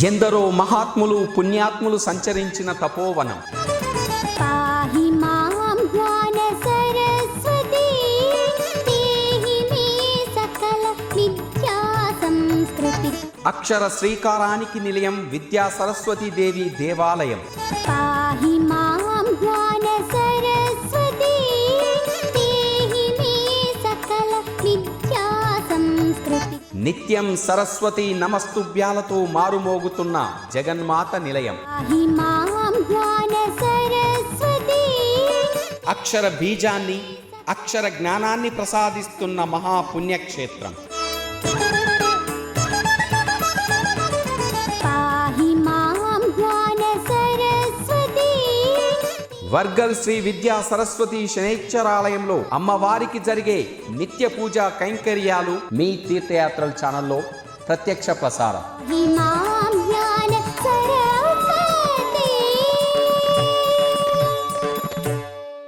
ఎందరో మహాత్ములు పుణ్యాత్ములు సంచరించిన తపోవనం. పాహి మాం జ్ఞాన సరస్వతీ దేహి మే సకల విద్యా సంస్కృతి. అక్షర శ్రీకారానికి నిలయం విద్యా సరస్వతీ దేవి దేవాలయం. పాహి మాం జ్ఞాన సరస్వతీ దేహి మే సకల విద్యా సంస్కృతి. నిత్యం సరస్వతి నమస్తుభ్యాలతో మారుమోగుతున్న జగన్మాత నిలయం. పాహి మాం జ్ఞాన సరస్వతీ. అక్షర బీజాన్ని అక్షర జ్ఞానాన్ని ప్రసాదిస్తున్న మహాపుణ్యక్షేత్రం. పాహి మాం జ్ఞాన సరస్వతీ. వర్గల్ శ్రీ విద్యా సరస్వతి శనైశ్చరాలయంలో అమ్మవారికి జరిగే నిత్య పూజా కైంకర్యాలు మీ తీర్థయాత్రల ఛానల్లో ప్రత్యక్ష ప్రసారం. పాహి